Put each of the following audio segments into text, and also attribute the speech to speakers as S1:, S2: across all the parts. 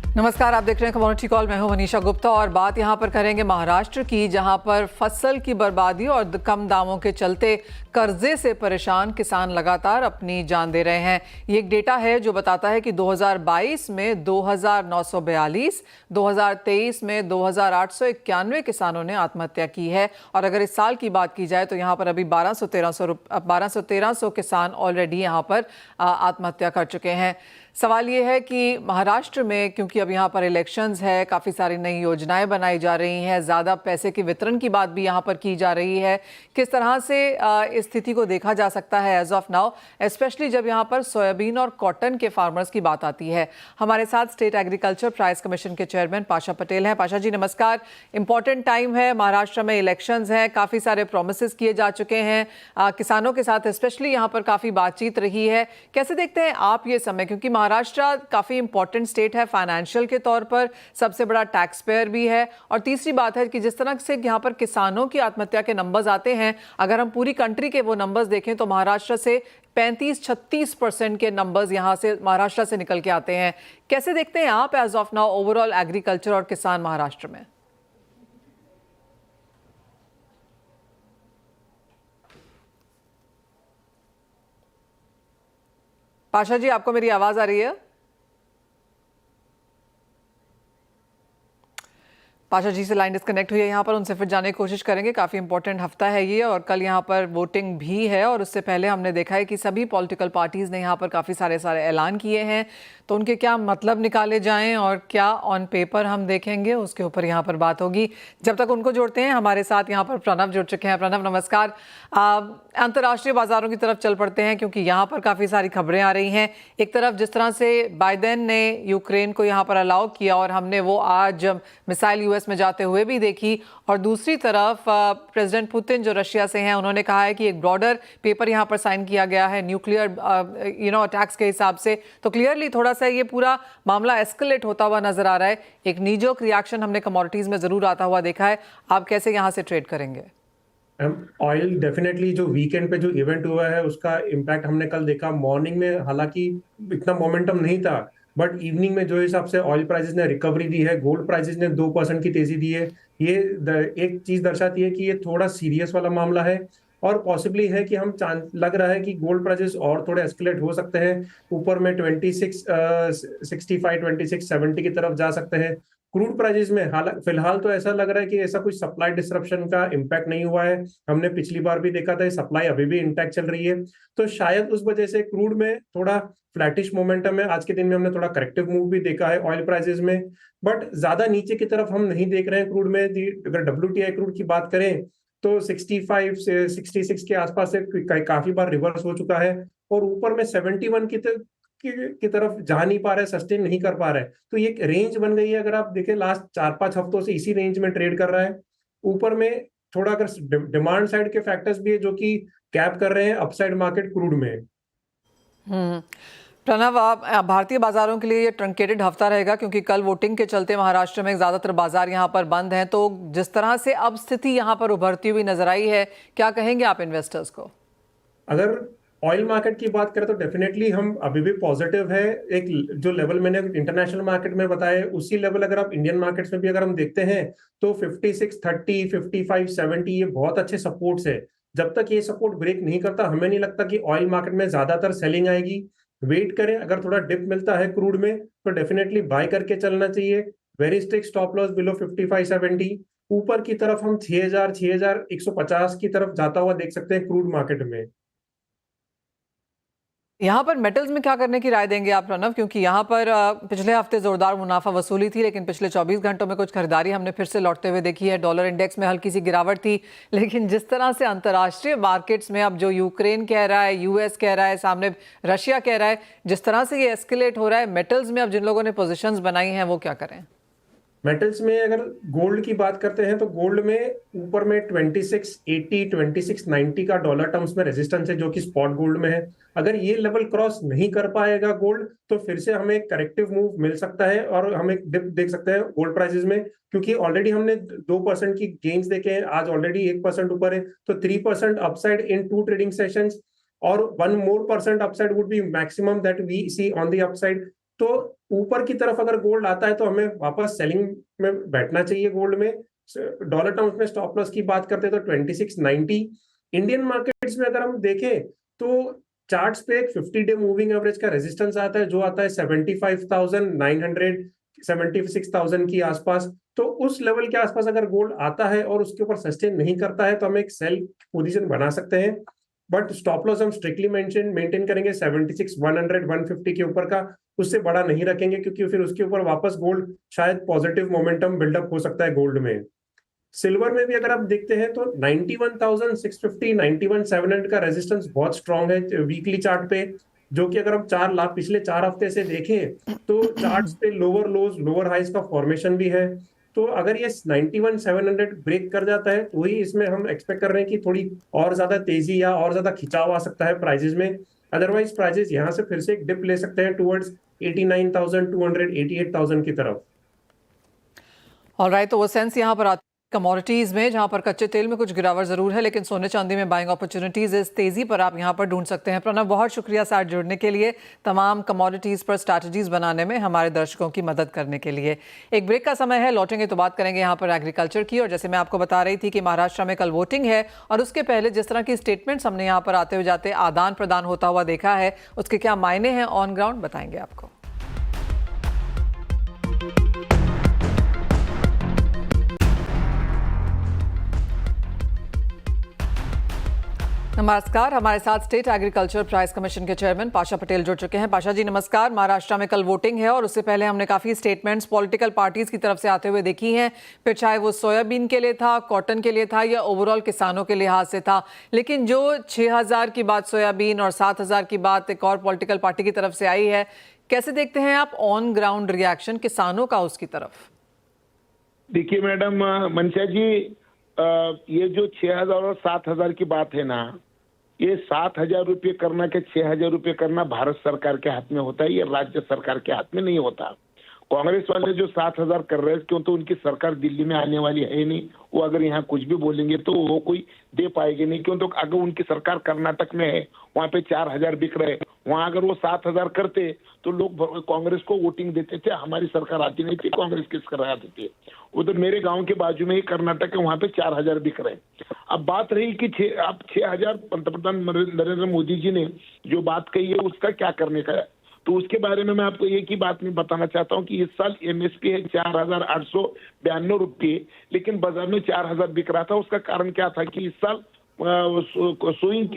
S1: नमस्कार, आप देख रहे हैं कम्युनिटी कॉल। मैं हूं मनीषा गुप्ता और बात यहां पर करेंगे महाराष्ट्र की, जहां पर फसल की बर्बादी और कम दामों के चलते कर्जे से परेशान किसान लगातार अपनी जान दे रहे हैं। ये एक डेटा है जो बताता है कि 2022 में 2,942, 2023 में 2,891 किसानों ने आत्महत्या की है। और अगर इस साल की बात की जाए तो यहाँ पर अभी 1200-1300 किसान ऑलरेडी यहाँ पर आत्महत्या कर चुके हैं। सवाल ये है कि महाराष्ट्र में, क्योंकि अब यहाँ पर इलेक्शंस है, काफ़ी सारी नई योजनाएं बनाई जा रही हैं, ज़्यादा पैसे के वितरण की बात भी यहाँ पर की जा रही है, किस तरह से इस स्थिति को देखा जा सकता है एज ऑफ नाउ, स्पेशली जब यहाँ पर सोयाबीन और कॉटन के फार्मर्स की बात आती है। हमारे साथ स्टेट एग्रीकल्चर प्राइस कमीशन के चेयरमैन पाशा पटेल हैं। पाशा जी नमस्कार। इंपॉर्टेंट टाइम है, महाराष्ट्र में इलेक्शंस हैं, काफ़ी सारे प्रोमिसेस किए जा चुके हैं, किसानों के साथ स्पेशली यहाँ पर काफ़ी बातचीत रही है। कैसे देखते हैं आप ये समय, क्योंकि महाराष्ट्र काफी इंपॉर्टेंट स्टेट है फाइनेंशियल के तौर पर, सबसे बड़ा टैक्स पेयर भी है, और तीसरी बात है कि जिस तरह से यहाँ पर किसानों की आत्महत्या के नंबर्स आते हैं, अगर हम पूरी कंट्री के वो नंबर्स देखें तो महाराष्ट्र से 35-36% के नंबर्स यहाँ से महाराष्ट्र से निकल के आते हैं। कैसे देखते हैं आप as of now overall agriculture और किसान महाराष्ट्र में? पाशा जी, आपको मेरी आवाज आ रही है? पाशा जी से लाइन डिस्कनेक्ट हुई है यहाँ पर, उनसे फिर जाने की कोशिश करेंगे। काफ़ी इंपॉर्टेंट हफ्ता है ये, और कल यहाँ पर वोटिंग भी है, और उससे पहले हमने देखा है कि सभी पॉलिटिकल पार्टीज़ ने यहाँ पर काफ़ी सारे ऐलान किए हैं, तो उनके क्या मतलब निकाले जाएं और क्या ऑन पेपर हम देखेंगे, उसके ऊपर यहाँ पर बात होगी। जब तक उनको जोड़ते हैं, हमारे साथ यहाँ पर प्रणव जुड़ चुके हैं। प्रणव नमस्कार। अंतर्राष्ट्रीय बाजारों की तरफ चल पड़ते हैं, क्योंकि यहाँ पर काफ़ी सारी खबरें आ रही हैं। एक तरफ जिस तरह से बाइडेन ने यूक्रेन को यहाँ पर अलाउ किया, और हमने वो आज मिसाइल यूएस में जाते हुए भी देखी, और दूसरी तरफ प्रेसिडेंट पुतिन जो रशिया से हैं, उन्होंने कहा है कि एक ब्रॉडर पेपर यहाँ पर साइन किया गया है न्यूक्लियर अटैक्स के हिसाब से। तो क्लियरली थोड़ा सा ये पूरा मामला एस्केलेट होता हुआ नजर आ रहा है। एक नीजोक रिएक्शन हमने कमोडिटीज में जरूर आता हुआ देखा है। आप कैसे यहाँ से ट्रेड करेंगे?
S2: ऑयल डेफिनेटली जो वीकेंड पे जो इवेंट हुआ है उसका इम्पैक्ट हमने कल देखा। मॉर्निंग में हालांकि इतना मोमेंटम नहीं था, बट इवनिंग में जो हिसाब से ऑयल प्राइसेस ने रिकवरी दी है, गोल्ड प्राइसेस ने 2% की तेजी दी है, ये एक चीज दर्शाती है कि ये थोड़ा सीरियस वाला मामला है, और पॉसिबली है कि हम चांस लग रहा है कि गोल्ड प्राइसेस और थोड़े एस्केलेट हो सकते हैं, ऊपर में 2665-2670 की तरफ जा सकते हैं। क्रूड प्राइसेस में फिलहाल तो ऐसा लग रहा है कि ऐसा कुछ सप्लाई डिसरप्शन का इम्पैक्ट नहीं हुआ है। हमने पिछली बार भी देखा था, सप्लाई अभी भी इंटैक्ट चल रही है, तो शायद उस वजह से क्रूड में थोड़ा फ्लैटिश मोमेंटम है। आज के दिन में हमने थोड़ा करेक्टिव मूव भी देखा है ऑयल प्राइसेस में, बट ज्यादा नीचे की तरफ हम नहीं देख रहे हैं क्रूड में। अगर WTI क्रूड की बात करें तो 65 से 66 के आसपास से काफी बार रिवर्स हो चुका है, और ऊपर में 71 की तरफ जा नहीं पा रहा है, सस्टेन नहीं कर पा रहा है। तो ये एक रेंज बन गई है। अगर आप देखें लास्ट 4-5 हफ्तों से इसी रेंज में ट्रेड कर रहा है। ऊपर में थोड़ा अगर डिमांड साइड के फैक्टर्स भी है जो कि कैप कर रहे हैं अपसाइड मार्केट क्रूड में।
S1: प्रणव, आप भारतीय बाजारों के लिए ये ट्रंकेटेड हफ्ता रहेगा, क्योंकि कल वोटिंग के चलते महाराष्ट्र में ज्यादातर बाजार यहाँ पर बंद हैं। तो जिस तरह से अब स्थिति यहाँ पर उभरती हुई नजर आई है, क्या कहेंगे आप इन्वेस्टर्स को?
S2: अगर ऑयल मार्केट की बात करें तो डेफिनेटली हम अभी भी पॉजिटिव है। एक जो लेवल मैंने इंटरनेशनल मार्केट में बताया, उसी लेवल अगर आप इंडियन मार्केट्स में भी अगर हम देखते हैं तो 5630, 5570 ये बहुत अच्छे सपोर्ट्स है। जब तक ये सपोर्ट ब्रेक नहीं करता, हमें नहीं लगता कि ऑयल मार्केट में ज्यादातर सेलिंग आएगी। वेट करें, अगर थोड़ा डिप मिलता है क्रूड में तो डेफिनेटली बाय करके चलना चाहिए। Very strict stop loss below 5570। ऊपर की तरफ हम 6000, 6150 की तरफ जाता हुआ देख सकते हैं क्रूड मार्केट में।
S1: यहाँ पर मेटल्स में क्या करने की राय देंगे आप प्रणव, क्योंकि यहाँ पर पिछले हफ्ते जोरदार मुनाफा वसूली थी, लेकिन पिछले 24 घंटों में कुछ खरीदारी हमने फिर से लौटते हुए देखी है। डॉलर इंडेक्स में हल्की सी गिरावट थी, लेकिन जिस तरह से अंतर्राष्ट्रीय मार्केट्स में अब जो यूक्रेन कह रहा है, यूएस कह रहा है, सामने रशिया कह रहा है, जिस तरह से ये एस्केलेट हो रहा है, मेटल्स में अब जिन लोगों ने पोजिशंस बनाई हैं वो क्या करें?
S2: मेटल्स में अगर गोल्ड की बात करते हैं तो गोल्ड में ऊपर में 2680, 2690 का डॉलर टर्म्स में रेजिस्टेंस है, जो कि स्पॉट गोल्ड में है। अगर ये लेवल क्रॉस नहीं कर पाएगा गोल्ड, तो फिर से हमें एक करेक्टिव मूव मिल सकता है, और हम एक डिप देख सकते हैं गोल्ड प्राइसेस में, क्योंकि ऑलरेडी हमने 2% की गेन्स देखे हैं। आज ऑलरेडी 1% ऊपर है, तो 3% अपसाइड इन 2 ट्रेडिंग सेशंस, और 1 more % upside would be maximum that we see on the upside. तो ऊपर की तरफ अगर गोल्ड आता है तो हमें वापस सेलिंग में बैठना चाहिए गोल्ड में। डॉलर टर्म्स में स्टॉप लॉस की बात करते हैं तो 2690। इंडियन मार्केट्स में अगर हम देखें तो चार्ट्स पे एक 50 डे मूविंग एवरेज का रेजिस्टेंस आता है जो आता है 75,900, 76,000 के आसपास। तो उस लेवल के आसपास अगर गोल्ड आता है और उसके ऊपर सस्टेन नहीं करता है तो हम एक सेल पोजीशन बना सकते हैं। बट स्टॉप लॉस हम स्ट्रिक्टली मेंटेन करेंगे 76,100, 150 के ऊपर का, उससे बड़ा नहीं रखेंगे क्योंकि फिर उसके ऊपर वापस गोल्ड शायद पॉजिटिव मोमेंटम बिल्डअप हो सकता है गोल्ड में। सिल्वर में भी अगर आप देखते हैं तो 91,650, 91,700 का रेजिस्टेंस बहुत स्ट्रांग है वीकली चार्ट पे, जो कि अगर हम पिछले 4 हफ्ते से देखें तो चार्ट्स पे लोअर लोज लोअर हाइज का फॉर्मेशन भी है। तो अगर ये 91,700 ब्रेक कर जाता है तो ही इसमें हम एक्सपेक्ट कर रहे हैं कि थोड़ी और ज्यादा तेजी या और ज्यादा खिंचाव आ सकता है प्राइजेस में। अदरवाइज प्राइजेस यहाँ से फिर से एक डिप ले सकते हैं टुवर्ड्स 89,200, 88,000 की तरफ।
S1: ऑलराइट, तो वो सेंस यहाँ पर आती कमोडिटीज में, जहां पर कच्चे तेल में कुछ गिरावट जरूर है, लेकिन सोने चांदी में बाइंग अपॉर्चुनिटीज इस तेजी पर आप यहां पर ढूंढ सकते हैं। प्रणव, बहुत शुक्रिया साथ जुड़ने के लिए, तमाम कमोडिटीज पर स्ट्रैटेजीज बनाने में हमारे दर्शकों की मदद करने के लिए। एक ब्रेक का समय है, लौटेंगे तो बात करेंगे यहाँ पर एग्रीकल्चर की। और जैसे मैं आपको बता रही थी कि महाराष्ट्र में कल वोटिंग है और उसके पहले जिस तरह की स्टेटमेंट्स हमने यहाँ पर आते हुए जाते आदान प्रदान होता हुआ देखा है, उसके क्या मायने हैं ऑन ग्राउंड, बताएंगे आपको। नमस्कार, हमारे साथ स्टेट एग्रीकल्चर प्राइस कमीशन के चेयरमैन पाशा पटेल जुड़ चुके हैं। पाशा जी नमस्कार। महाराष्ट्र में कल वोटिंग है और उससे पहले हमने काफ़ी स्टेटमेंट्स पॉलिटिकल पार्टीज की तरफ से आते हुए देखी हैं, फिर चाहे वो सोयाबीन के लिए था, कॉटन के लिए था या ओवरऑल किसानों के लिहाज से था। लेकिन जो 6,000 की बात सोयाबीन और 7,000 की बात एक और पॉलिटिकल पार्टी की तरफ से आई है, कैसे देखते हैं आप ऑन ग्राउंड रिएक्शन किसानों का उसकी तरफ?
S3: देखिए मैडम मनसा जी, ये जो 6,000 और 7,000 की बात है ना, ये 7,000 रुपये करना के 6,000 रुपये करना भारत सरकार के हाथ में होता है, ये राज्य सरकार के हाथ में नहीं होता। कांग्रेस वाले जो 7,000 कर रहे हैं, क्यों तो उनकी सरकार दिल्ली में आने वाली है नहीं, वो अगर यहाँ कुछ भी बोलेंगे तो वो कोई दे पाएंगे नहीं। क्यों तो अगर उनकी सरकार कर्नाटक में है, वहाँ पे 4,000 बिक रहे, वहाँ अगर वो 7,000 करते तो लोग कांग्रेस को वोटिंग देते थे, हमारी सरकार आती नहीं थी, कांग्रेस की सरकार आती थी। उधर मेरे गांव के बाजू में ही कर्नाटक है, वहाँ पे 4,000 बिक रहे। अब बात रही कि अब 6,000 पंतप्रधान नरेंद्र मोदी जी ने जो बात कही है उसका क्या करने का है, तो उसके बारे में मैं आपको एक ही बात में बताना चाहता हूं कि इस साल एमएसपी है 4,892 रुपये, लेकिन बाजार में 4,000 बिक रहा था। उसका कारण क्या था कि इस साल सोइंग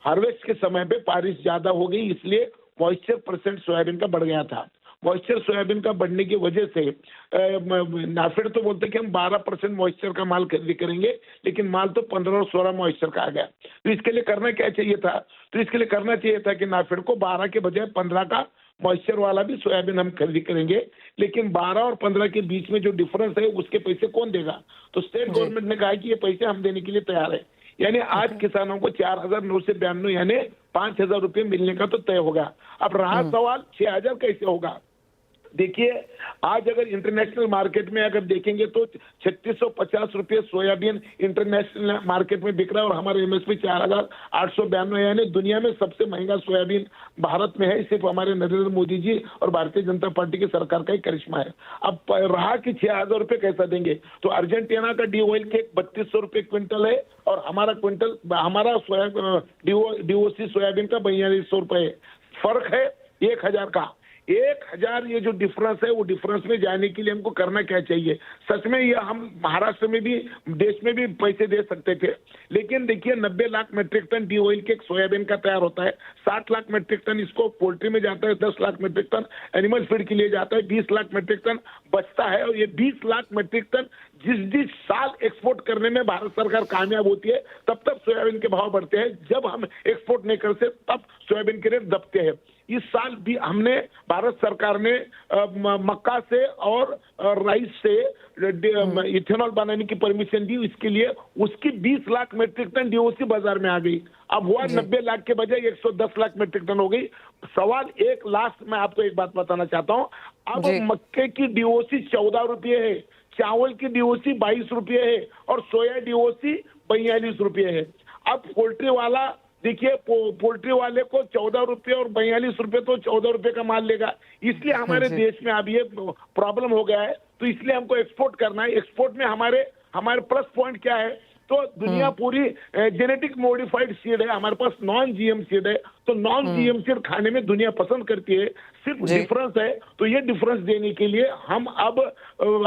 S3: हार्वेस्ट के समय पे बारिश ज्यादा हो गई, इसलिए मॉइस्चर परसेंट सोयाबीन का बढ़ गया था। मॉइस्चर सोयाबीन का बढ़ने की वजह से नाफेड तो बोलते कि हम 12% मॉइस्चर का माल खरीदी करेंगे, लेकिन माल तो 15 और 16 मॉइस्चर का आ गया। तो इसके लिए करना क्या चाहिए था? तो इसके लिए करना चाहिए था कि नाफेड को 12 के बजाय 15 का मॉइस्चर वाला भी सोयाबीन हम खरीदी करेंगे, लेकिन 12 और 15 के बीच में जो डिफरेंस है उसके पैसे कौन देगा? तो स्टेट गवर्नमेंट ने कहा कि ये पैसे हम देने के लिए तैयार है। यानी आज किसानों को 4,992 यानी 5,000 रुपये मिलने का तो तय होगा। अब रहा सवाल 6,000 कैसे होगा? देखिए, आज अगर इंटरनेशनल मार्केट में अगर देखेंगे तो 3,650 रुपये सोयाबीन इंटरनेशनल मार्केट में बिक रहा है और हमारा एमएसपी 4,892, यानी दुनिया में सबसे महंगा सोयाबीन भारत में है। सिर्फ हमारे नरेंद्र मोदी जी और भारतीय जनता पार्टी की सरकार का ही करिश्मा है। अब रहा कि 6,000 रुपये कैसा देंगे, तो अर्जेंटीना का डी ऑयल के 3,200 रुपये क्विंटल है और हमारा डीओसी सोयाबीन का 4,200 रुपये है। फर्क है 1,000 का। 1,000 ये जो डिफरेंस है, वो डिफरेंस में जाने के लिए हमको करना क्या चाहिए? सच में ये हम महाराष्ट्र में भी देश में भी पैसे दे सकते थे, लेकिन देखिए 90 lakh metric ton de oil के सोयाबीन का तैयार होता है, 60 लाख मेट्रिक टन इसको पोल्ट्री में जाता है, 10 lakh metric ton animal feed के लिए जाता है, 20 लाख मेट्रिक टन बचता है। और ये 20 लाख मेट्रिक टन जिस साल एक्सपोर्ट करने में भारत सरकार कामयाब होती है, तब सोयाबीन के भाव बढ़ते हैं। जब हम एक्सपोर्ट नहीं करते तब सोयाबीन के रेट दबते हैं। इस साल भी हमने भारत सरकार ने मक्का से और राइस से इथेनॉल बनाने की परमिशन दी, इसके लिए उसकी 20 लाख मेट्रिक टन डीओसी बाजार में आ गई। अब हुआ 90 लाख के बजाय 110 लाख मेट्रिक टन हो गई। सवाल एक लास्ट में आपको एक बात बताना चाहता हूं, अब मक्के की डीओसी 14 रुपये है, चावल की डीओसी 22 रुपये है और सोया डीओसी 42 रुपये है। अब पोल्ट्री वाला देखिए पोल्ट्री वाले को 14 रुपए और 42 रुपए तो 14 रुपए का माल लेगा, इसलिए हमारे
S1: जी।
S3: देश में अब ये प्रॉब्लम हो गया है। तो इसलिए हमको एक्सपोर्ट करना है। एक्सपोर्ट में हमारे प्लस पॉइंट क्या है, तो दुनिया पूरी जेनेटिक मॉडिफाइड सीड है, हमारे पास नॉन जीएम सीड है, तो नॉन जीएम सीड खाने में दुनिया पसंद करती है। सिर्फ
S1: जी।
S3: डिफरेंस है, तो ये डिफरेंस देने के लिए हम अब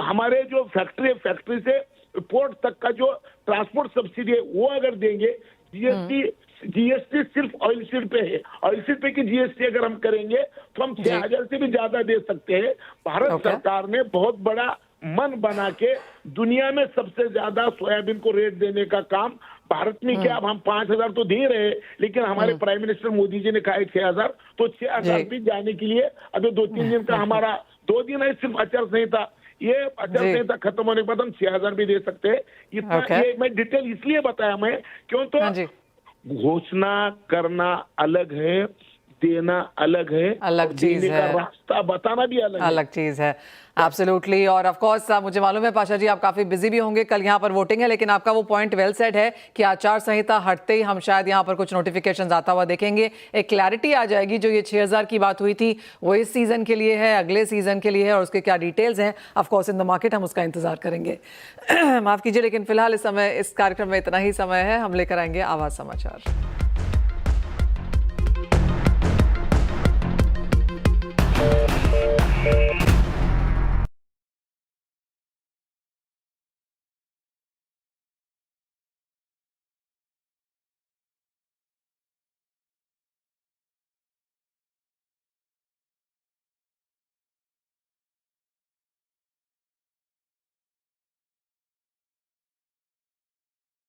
S3: हमारे जो फैक्ट्री से पोर्ट तक का जो ट्रांसपोर्ट सब्सिडी है वो अगर देंगे, जीएसटी सिर्फ ऑयल सीड पे है, ऑयल सीड पे की जीएसटी अगर हम करेंगे तो हम 6,000 से भी ज्यादा दे सकते हैं। भारत सरकार ने बहुत बड़ा मन बना के दुनिया में सबसे ज्यादा सोयाबीन को रेट देने का काम भारत में किया। अब हम 5,000 तो दे रहे हैं, लेकिन हमारे प्राइम मिनिस्टर मोदी जी ने कहा है 6,000, तो 6,000 भी जाने के लिए अभी 2-3 दिन का हमारा 2 दिन है सिर्फ आचार संहिता, ये आचार संहिता खत्म होने के बाद हम 6,000 भी दे सकते हैं। इतना ये मैं डिटेल इसलिए बताया मैं, क्यों तो घोषणा करना अलग है, देना अलग है,
S1: अलग चीज है,
S3: रास्ता बताना भी अलग
S1: चीज है। एब्सोल्युटली। और ऑफ कोर्स मुझे मालूम है पाशा जी आप काफी बिजी भी होंगे, कल यहाँ पर वोटिंग है, लेकिन आपका वो पॉइंट वेल सेट है कि आचार संहिता हटते ही हम शायद यहाँ पर कुछ नोटिफिकेशंस आता हुआ देखेंगे, एक क्लैरिटी आ जाएगी। जो ये 6,000 की बात हुई थी वो इस सीजन के लिए है, अगले सीजन के लिए है, और उसके क्या डिटेल्स हैं of course in the market, हम उसका इंतजार करेंगे। माफ कीजिए, लेकिन फिलहाल इस समय इस कार्यक्रम में इतना ही समय है। हम लेकर आएंगे आवाज समाचार।